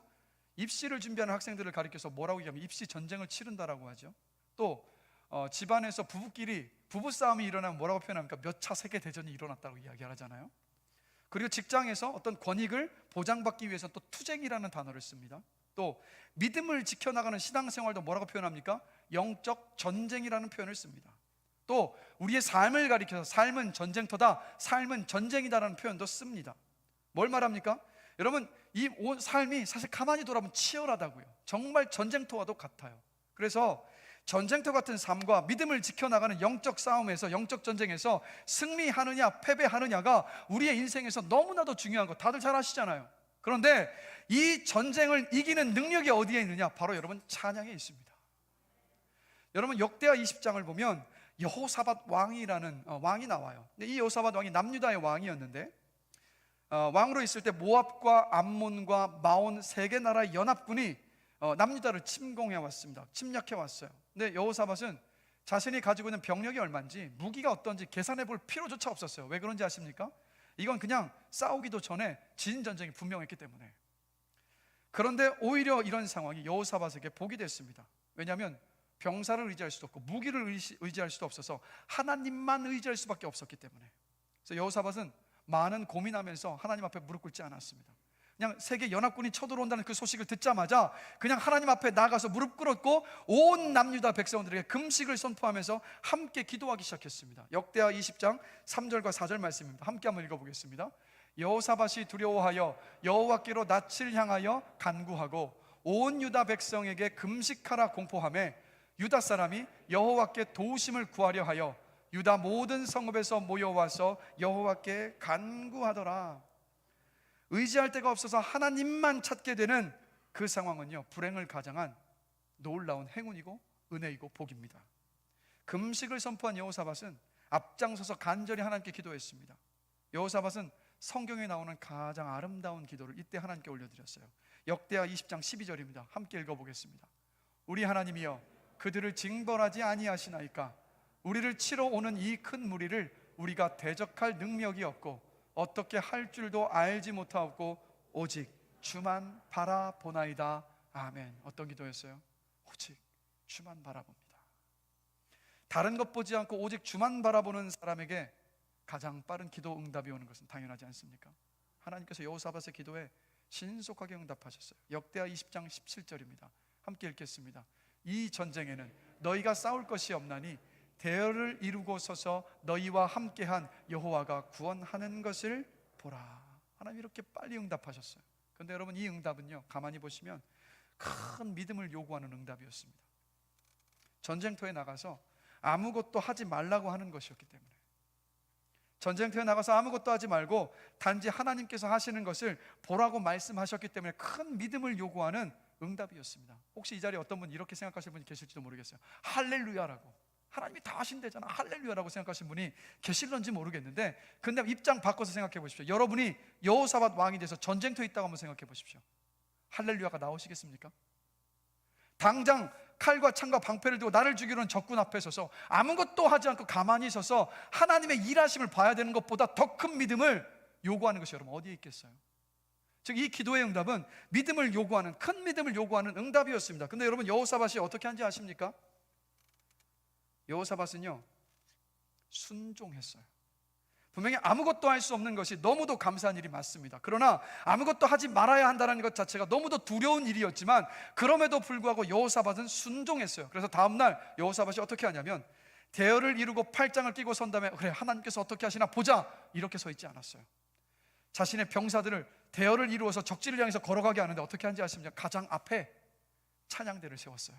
입시를 준비하는 학생들을 가리켜서 뭐라고 얘기하면 입시 전쟁을 치른다라고 하죠. 또 집안에서 부부끼리 부부싸움이 일어나면 뭐라고 표현합니까? 몇 차 세계 대전이 일어났다고 이야기를 하잖아요. 그리고 직장에서 어떤 권익을 보장받기 위해서 또 투쟁이라는 단어를 씁니다. 또 믿음을 지켜나가는 신앙생활도 뭐라고 표현합니까? 영적 전쟁이라는 표현을 씁니다. 또 우리의 삶을 가리켜서 삶은 전쟁터다, 삶은 전쟁이다라는 표현도 씁니다. 뭘 말합니까? 여러분 이 삶이 사실 가만히 돌아보면 치열하다고요. 정말 전쟁터와도 같아요. 그래서 전쟁터 같은 삶과 믿음을 지켜나가는 영적 싸움에서, 영적 전쟁에서 승리하느냐 패배하느냐가 우리의 인생에서 너무나도 중요한 거 다들 잘 아시잖아요. 그런데 이 전쟁을 이기는 능력이 어디에 있느냐? 바로 여러분 찬양에 있습니다. 여러분 역대하 20장을 보면 여호사밧 왕이라는 왕이 나와요. 근데 이 여호사밧 왕이 남유다의 왕이었는데 왕으로 있을 때 모압과 암몬과 마온 세 개 나라의 연합군이 남유다를 침공해 왔습니다. 침략해 왔어요. 근데 여호사밧은 자신이 가지고 있는 병력이 얼마인지, 무기가 어떤지 계산해 볼 필요조차 없었어요. 왜 그런지 아십니까? 이건 그냥 싸우기도 전에 진 전쟁이 분명했기 때문에. 그런데 오히려 이런 상황이 여호사밧에게 복이 됐습니다. 왜냐하면 병사를 의지할 수도 없고 무기를 의지할 수도 없어서 하나님만 의지할 수밖에 없었기 때문에, 그래서 여호사밧은 많은 고민하면서 하나님 앞에 무릎 꿇지 않았습니다. 그냥 세계 연합군이 쳐들어온다는 그 소식을 듣자마자 그냥 하나님 앞에 나가서 무릎 꿇었고 온 남유다 백성들에게 금식을 선포하면서 함께 기도하기 시작했습니다. 역대하 20장 3절과 4절 말씀입니다. 함께 한번 읽어보겠습니다. 여호사밧이 두려워하여 여호와께로 낯을 향하여 간구하고 온 유다 백성에게 금식하라 공포하며 유다 사람이 여호와께 도우심을 구하려 하여 유다 모든 성읍에서 모여와서 여호와께 간구하더라. 의지할 데가 없어서 하나님만 찾게 되는 그 상황은요, 불행을 가장한 놀라운 행운이고 은혜이고 복입니다. 금식을 선포한 여호사밧은 앞장서서 간절히 하나님께 기도했습니다. 여호사밧은 성경에 나오는 가장 아름다운 기도를 이때 하나님께 올려드렸어요. 역대하 20장 12절입니다. 함께 읽어보겠습니다. 우리 하나님이여, 그들을 징벌하지 아니하시나이까? 우리를 치러 오는 이 큰 무리를 우리가 대적할 능력이 없고 어떻게 할 줄도 알지 못하고 오직 주만 바라보나이다. 아멘. 어떤 기도였어요? 오직 주만 바라봅니다. 다른 것 보지 않고 오직 주만 바라보는 사람에게 가장 빠른 기도 응답이 오는 것은 당연하지 않습니까? 하나님께서 여호사밧의 기도에 신속하게 응답하셨어요. 역대하 20장 17절입니다. 함께 읽겠습니다. 이 전쟁에는 너희가 싸울 것이 없나니 대열을 이루고 서서 너희와 함께한 여호와가 구원하는 것을 보라. 하나님 이렇게 빨리 응답하셨어요. 그런데 여러분, 이 응답은요, 가만히 보시면 큰 믿음을 요구하는 응답이었습니다. 전쟁터에 나가서 아무것도 하지 말라고 하는 것이었기 때문에, 전쟁터에 나가서 아무것도 하지 말고 단지 하나님께서 하시는 것을 보라고 말씀하셨기 때문에 큰 믿음을 요구하는 응답이었습니다. 혹시 이 자리에 어떤 분 이렇게 생각하시는 분이 계실지도 모르겠어요. 할렐루야라고, 하나님이 다 하신대잖아, 할렐루야라고 생각하시는 분이 계실런지 모르겠는데, 근데 입장 바꿔서 생각해 보십시오. 여러분이 여호사밧 왕이 돼서 전쟁터에 있다고 한번 생각해 보십시오. 할렐루야가 나오시겠습니까? 당장 칼과 창과 방패를 들고 나를 죽이려는 적군 앞에 서서 아무것도 하지 않고 가만히 서서 하나님의 일하심을 봐야 되는 것보다 더 큰 믿음을 요구하는 것이 여러분 어디에 있겠어요? 즉, 이 기도의 응답은 믿음을 요구하는, 큰 믿음을 요구하는 응답이었습니다. 근데 여러분, 여호사밧이 어떻게 한지 아십니까? 여호사밧은요, 순종했어요. 분명히 아무것도 할 수 없는 것이 너무도 감사한 일이 맞습니다. 그러나 아무것도 하지 말아야 한다는 것 자체가 너무도 두려운 일이었지만 그럼에도 불구하고 여호사밧은 순종했어요. 그래서 다음날 여호사밧이 어떻게 하냐면 대열을 이루고 팔짱을 끼고 선 다음에 그래, 하나님께서 어떻게 하시나 보자, 이렇게 서 있지 않았어요. 자신의 병사들을 대열을 이루어서 적지를 향해서 걸어가게 하는데 어떻게 하는지 아십니까? 가장 앞에 찬양대를 세웠어요.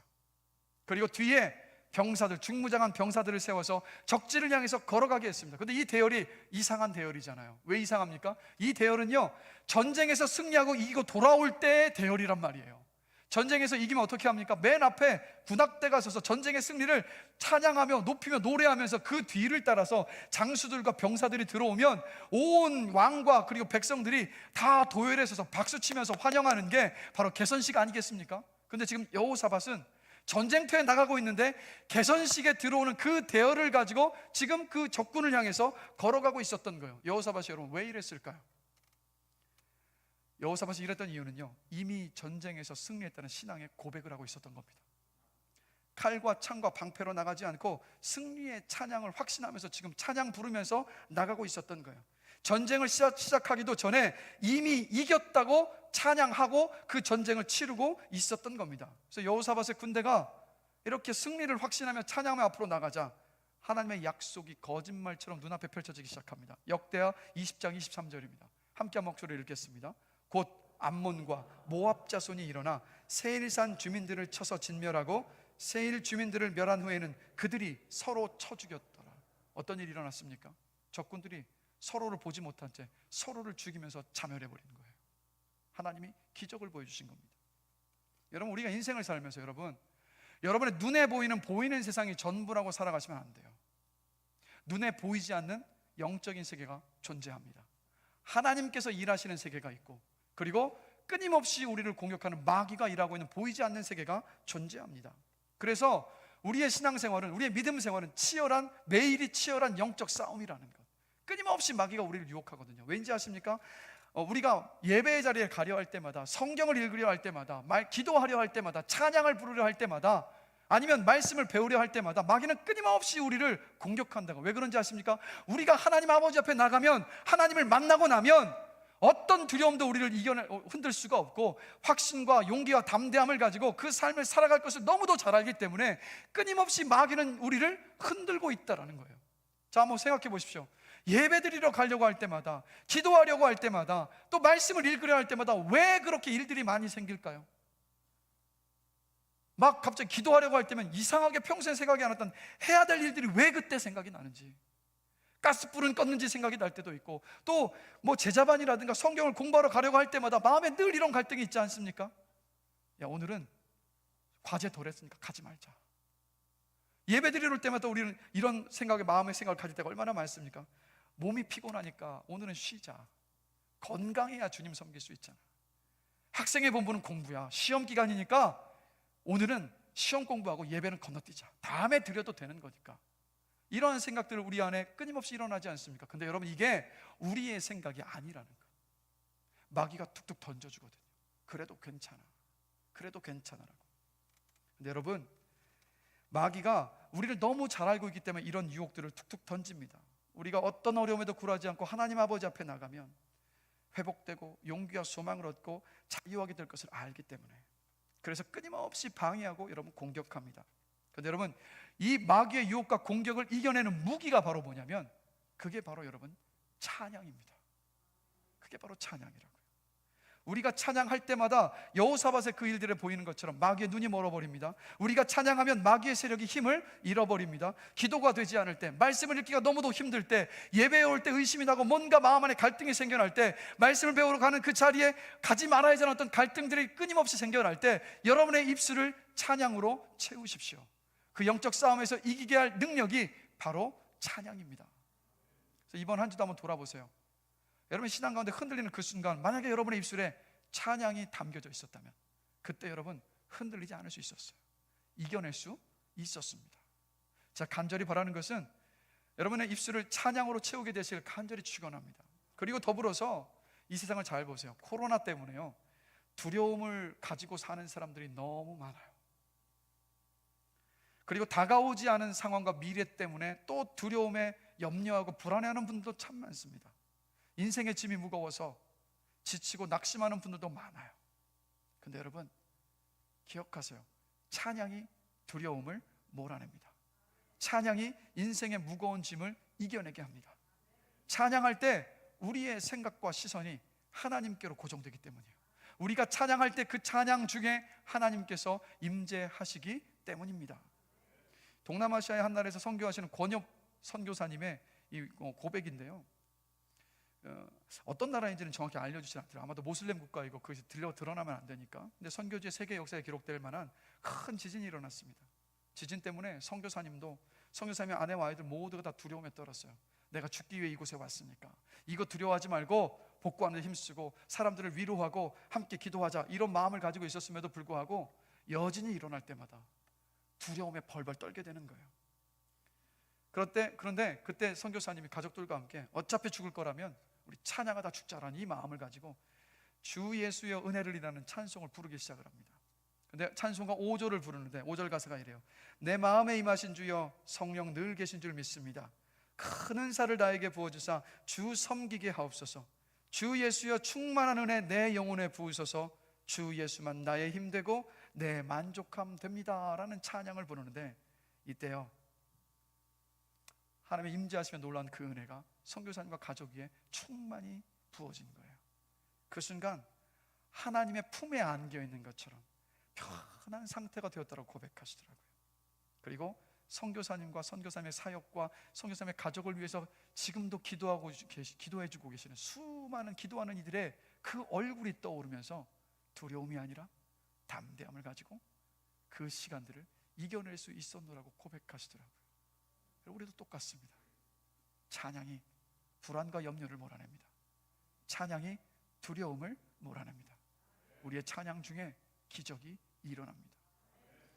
그리고 뒤에 병사들, 중무장한 병사들을 세워서 적지를 향해서 걸어가게 했습니다. 그런데 이 대열이 이상한 대열이잖아요. 왜 이상합니까? 이 대열은요, 전쟁에서 승리하고 이기고 돌아올 때의 대열이란 말이에요. 전쟁에서 이기면 어떻게 합니까? 맨 앞에 군악대가 서서 전쟁의 승리를 찬양하며 높이며 노래하면서 그 뒤를 따라서 장수들과 병사들이 들어오면 온 왕과 그리고 백성들이 다 도열에 서서 박수치면서 환영하는 게 바로 개선식 아니겠습니까? 근데 지금 여호사밧은 전쟁터에 나가고 있는데 개선식에 들어오는 그 대열을 가지고 지금 그 적군을 향해서 걸어가고 있었던 거예요. 여호사밧이 여러분 왜 이랬을까요? 여호사밧이 이랬던 이유는요, 이미 전쟁에서 승리했다는 신앙의 고백을 하고 있었던 겁니다. 칼과 창과 방패로 나가지 않고 승리의 찬양을 확신하면서 지금 찬양 부르면서 나가고 있었던 거예요. 전쟁을 시작하기도 전에 이미 이겼다고 찬양하고 그 전쟁을 치르고 있었던 겁니다. 그래서 여호사밧의 군대가 이렇게 승리를 확신하며 찬양하며 앞으로 나가자 하나님의 약속이 거짓말처럼 눈앞에 펼쳐지기 시작합니다. 역대하 20장 23절입니다. 함께 한 목소리를 읽겠습니다. 곧 암몬과 모압 자손이 일어나 세일산 주민들을 쳐서 진멸하고 세일 주민들을 멸한 후에는 그들이 서로 쳐 죽였더라. 어떤 일이 일어났습니까? 적군들이 서로를 보지 못한 채 서로를 죽이면서 자멸해버린 거예요. 하나님이 기적을 보여주신 겁니다. 여러분, 우리가 인생을 살면서 여러분의 눈에 보이는 세상이 전부라고 살아가시면 안 돼요. 눈에 보이지 않는 영적인 세계가 존재합니다. 하나님께서 일하시는 세계가 있고, 그리고 끊임없이 우리를 공격하는 마귀가 일하고 있는 보이지 않는 세계가 존재합니다. 그래서 우리의 신앙생활은, 우리의 믿음 생활은 매일이 치열한 영적 싸움이라는 것. 끊임없이 마귀가 우리를 유혹하거든요. 왠지 아십니까? 우리가 예배의 자리에 가려 할 때마다, 성경을 읽으려 할 때마다, 기도하려 할 때마다, 찬양을 부르려 할 때마다 아니면 말씀을 배우려 할 때마다 마귀는 끊임없이 우리를 공격한다고. 왜 그런지 아십니까? 우리가 하나님 아버지 앞에 나가면, 하나님을 만나고 나면 어떤 두려움도 우리를 흔들 수가 없고, 확신과 용기와 담대함을 가지고 그 삶을 살아갈 것을 너무도 잘 알기 때문에 끊임없이 마귀는 우리를 흔들고 있다라는 거예요. 자, 한번 생각해 보십시오. 예배드리러 가려고 할 때마다, 기도하려고 할 때마다, 또 말씀을 읽으려 할 때마다 왜 그렇게 일들이 많이 생길까요? 막 갑자기 기도하려고 할 때면 이상하게 평소에 생각이 안 났던 해야 될 일들이 왜 그때 생각이 나는지, 가스불은 껐는지 생각이 날 때도 있고, 또 뭐 제자반이라든가 성경을 공부하러 가려고 할 때마다 마음에 늘 이런 갈등이 있지 않습니까? 야, 오늘은 과제 덜했으니까 가지 말자. 예배 드리러 올 때마다 우리는 이런 생각에, 마음의 생각을 가질 때가 얼마나 많습니까? 몸이 피곤하니까 오늘은 쉬자. 건강해야 주님 섬길 수 있잖아. 학생의 본분은 공부야. 시험 기간이니까 오늘은 시험 공부하고 예배는 건너뛰자. 다음에 드려도 되는 거니까. 이런 생각들을 우리 안에 끊임없이 일어나지 않습니까? 근데 여러분, 이게 우리의 생각이 아니라는 거예요. 마귀가 툭툭 던져주거든요. 그래도 괜찮아, 그래도 괜찮아라고. 근데 여러분, 마귀가 우리를 너무 잘 알고 있기 때문에 이런 유혹들을 툭툭 던집니다. 우리가 어떤 어려움에도 굴하지 않고 하나님 아버지 앞에 나가면 회복되고 용기와 소망을 얻고 자유하게 될 것을 알기 때문에, 그래서 끊임없이 방해하고 여러분 공격합니다. 그런데 여러분, 이 마귀의 유혹과 공격을 이겨내는 무기가 바로 뭐냐면, 그게 바로 여러분 찬양입니다. 그게 바로 찬양이라고요. 우리가 찬양할 때마다 여호사밧의 그 일들에 보이는 것처럼 마귀의 눈이 멀어버립니다. 우리가 찬양하면 마귀의 세력이 힘을 잃어버립니다. 기도가 되지 않을 때, 말씀을 읽기가 너무도 힘들 때, 예배에 올 때 의심이 나고 뭔가 마음 안에 갈등이 생겨날 때, 말씀을 배우러 가는 그 자리에 가지 말아야 하는 어떤 갈등들이 끊임없이 생겨날 때, 여러분의 입술을 찬양으로 채우십시오. 그 영적 싸움에서 이기게 할 능력이 바로 찬양입니다. 그래서 이번 한 주도 한번 돌아보세요. 여러분 신앙 가운데 흔들리는 그 순간, 만약에 여러분의 입술에 찬양이 담겨져 있었다면 그때 여러분 흔들리지 않을 수 있었어요. 이겨낼 수 있었습니다. 자, 간절히 바라는 것은 여러분의 입술을 찬양으로 채우게 되시길 간절히 축원합니다. 그리고 더불어서 이 세상을 잘 보세요. 코로나 때문에요, 두려움을 가지고 사는 사람들이 너무 많아요. 그리고 다가오지 않은 상황과 미래 때문에 또 두려움에 염려하고 불안해하는 분들도 참 많습니다. 인생의 짐이 무거워서 지치고 낙심하는 분들도 많아요. 근데 여러분 기억하세요. 찬양이 두려움을 몰아냅니다. 찬양이 인생의 무거운 짐을 이겨내게 합니다. 찬양할 때 우리의 생각과 시선이 하나님께로 고정되기 때문이에요. 우리가 찬양할 때 그 찬양 중에 하나님께서 임재하시기 때문입니다. 동남아시아의 한 나라에서 선교하시는 권엽 선교사님의 이 고백인데요, 어떤 나라인지는 정확히 알려주지 않더라고요. 아마도 모슬렘 국가이고 그것이 드러나면 안 되니까. 근데 선교지의 세계 역사에 기록될 만한 큰 지진이 일어났습니다. 지진 때문에 선교사님의 아내와 아이들 모두가 다 두려움에 떨었어요. 내가 죽기 위해 이곳에 왔으니까 이거 두려워하지 말고 복구하는 데 힘쓰고 사람들을 위로하고 함께 기도하자, 이런 마음을 가지고 있었음에도 불구하고 여진이 일어날 때마다 두려움에 벌벌 떨게 되는 거예요. 그런데 그때 선교사님이 가족들과 함께 어차피 죽을 거라면 우리 찬양하다 죽자라는 이 마음을 가지고 주 예수여 은혜를이라는 찬송을 부르기 시작을 합니다. 근데 찬송가 5절을 부르는데 5절 가사가 이래요. 내 마음에 임하신 주여 성령 늘 계신 줄 믿습니다. 큰 은사를 나에게 부어주사 주 섬기게 하옵소서. 주 예수여 충만한 은혜 내 영혼에 부으소서. 주 예수만 나의 힘되고 내 만족함 됩니다 라는 찬양을 부르는데, 이때요 하나님의 임재하시며 놀라운 그 은혜가 선교사님과 가족 위에 충만히 부어진 거예요. 그 순간 하나님의 품에 안겨 있는 것처럼 편한 상태가 되었다고 고백하시더라고요. 그리고 선교사님과 선교사님의 사역과 선교사님의 가족을 위해서 지금도 기도해주고 계시는 수많은 기도하는 이들의 그 얼굴이 떠오르면서 두려움이 아니라 담대함을 가지고 그 시간들을 이겨낼 수 있었노라고 고백하시더라고요. 우리도 똑같습니다. 찬양이 불안과 염려를 몰아냅니다. 찬양이 두려움을 몰아냅니다. 우리의 찬양 중에 기적이 일어납니다.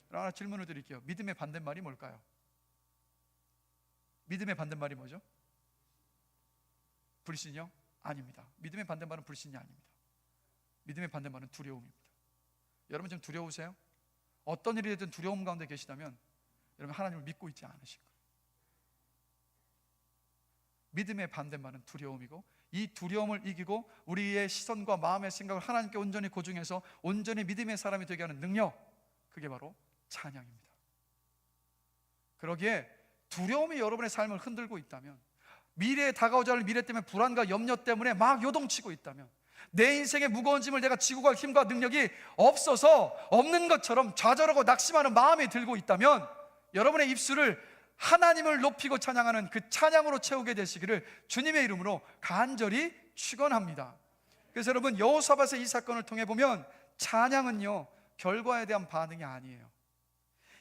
그럼 하나 질문을 드릴게요. 믿음의 반대말이 뭘까요? 믿음의 반대말이 뭐죠? 불신이요? 아닙니다. 믿음의 반대말은 불신이 아닙니다. 믿음의 반대말은 두려움입니다. 여러분 지금 두려우세요? 어떤 일이 되든 두려움 가운데 계시다면 여러분 하나님을 믿고 있지 않으신 거예요. 믿음의 반대말은 두려움이고, 이 두려움을 이기고 우리의 시선과 마음의 생각을 하나님께 온전히 고중해서 온전히 믿음의 사람이 되게 하는 능력, 그게 바로 찬양입니다. 그러기에 두려움이 여러분의 삶을 흔들고 있다면, 미래에 다가오지 않을 미래 때문에 불안과 염려 때문에 막 요동치고 있다면, 내 인생의 무거운 짐을 내가 지고 갈 힘과 능력이 없어서 없는 것처럼 좌절하고 낙심하는 마음이 들고 있다면, 여러분의 입술을 하나님을 높이고 찬양하는 그 찬양으로 채우게 되시기를 주님의 이름으로 간절히 축원합니다. 그래서 여러분, 여호사밧의 이 사건을 통해 보면 찬양은요, 결과에 대한 반응이 아니에요.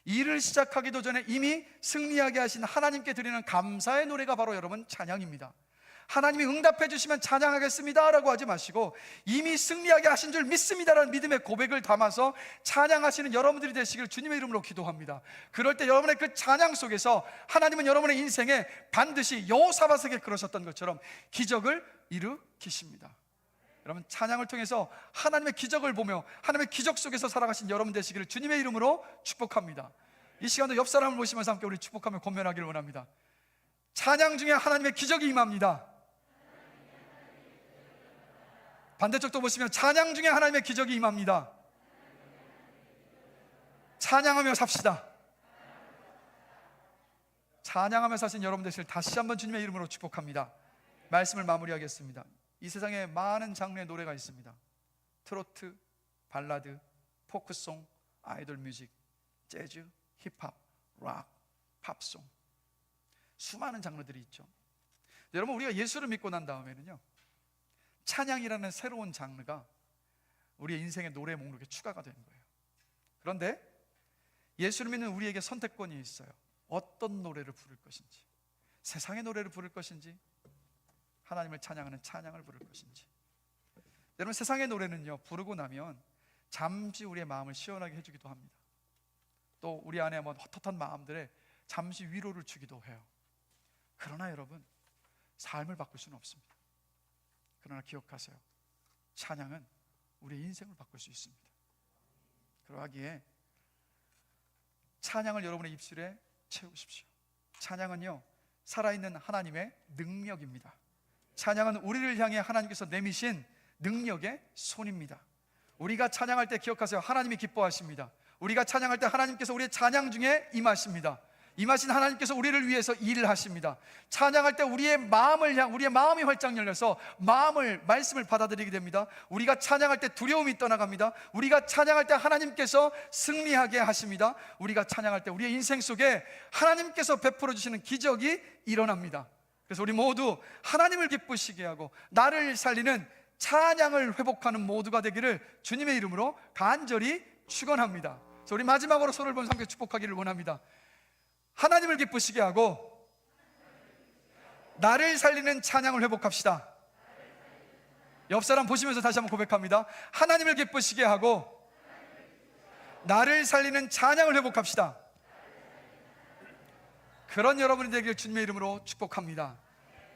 일을 시작하기도 전에 이미 승리하게 하신 하나님께 드리는 감사의 노래가 바로 여러분 찬양입니다. 하나님이 응답해 주시면 찬양하겠습니다 라고 하지 마시고, 이미 승리하게 하신 줄 믿습니다라는 믿음의 고백을 담아서 찬양하시는 여러분들이 되시길 주님의 이름으로 기도합니다. 그럴 때 여러분의 그 찬양 속에서 하나님은 여러분의 인생에 반드시 여호사밧에게 그러셨던 것처럼 기적을 일으키십니다. 여러분, 찬양을 통해서 하나님의 기적을 보며 하나님의 기적 속에서 살아가신 여러분 되시기를 주님의 이름으로 축복합니다. 이 시간도 옆 사람을 보시면서 함께 우리 축복하며 권면하기를 원합니다. 찬양 중에 하나님의 기적이 임합니다. 반대쪽도 보시면 찬양 중에 하나님의 기적이 임합니다. 찬양하며 삽시다. 찬양하며 사신 여러분 되시길 다시 한번 주님의 이름으로 축복합니다. 말씀을 마무리하겠습니다. 이 세상에 많은 장르의 노래가 있습니다. 트로트, 발라드, 포크송, 아이돌 뮤직, 재즈, 힙합, 락, 팝송, 수많은 장르들이 있죠. 여러분, 우리가 예수를 믿고 난 다음에는요, 찬양이라는 새로운 장르가 우리의 인생의 노래 목록에 추가가 되는 거예요. 그런데 예수를 믿는 우리에게 선택권이 있어요. 어떤 노래를 부를 것인지, 세상의 노래를 부를 것인지, 하나님을 찬양하는 찬양을 부를 것인지. 여러분, 세상의 노래는요, 부르고 나면 잠시 우리의 마음을 시원하게 해주기도 합니다. 또 우리 안에 뭐 헛헛한 마음들에 잠시 위로를 주기도 해요. 그러나 여러분, 삶을 바꿀 수는 없습니다. 그러나 기억하세요. 찬양은 우리의 인생을 바꿀 수 있습니다. 그러하기에 찬양을 여러분의 입술에 채우십시오. 찬양은요, 살아있는 하나님의 능력입니다. 찬양은 우리를 향해 하나님께서 내미신 능력의 손입니다. 우리가 찬양할 때 기억하세요. 하나님이 기뻐하십니다. 우리가 찬양할 때 하나님께서 우리의 찬양 중에 임하십니다. 임하신 하나님께서 우리를 위해서 일을 하십니다. 찬양할 때 우리의 마음이 활짝 열려서 말씀을 받아들이게 됩니다. 우리가 찬양할 때 두려움이 떠나갑니다. 우리가 찬양할 때 하나님께서 승리하게 하십니다. 우리가 찬양할 때 우리의 인생 속에 하나님께서 베풀어 주시는 기적이 일어납니다. 그래서 우리 모두 하나님을 기쁘시게 하고 나를 살리는 찬양을 회복하는 모두가 되기를 주님의 이름으로 간절히 축원합니다. 그래서 우리 마지막으로 서로를 보면서 함께 축복하기를 원합니다. 하나님을 기쁘시게 하고 나를 살리는 찬양을 회복합시다. 옆 사람 보시면서 다시 한번 고백합니다. 하나님을 기쁘시게 하고 나를 살리는 찬양을 회복합시다. 그런 여러분이 되기를 주님의 이름으로 축복합니다.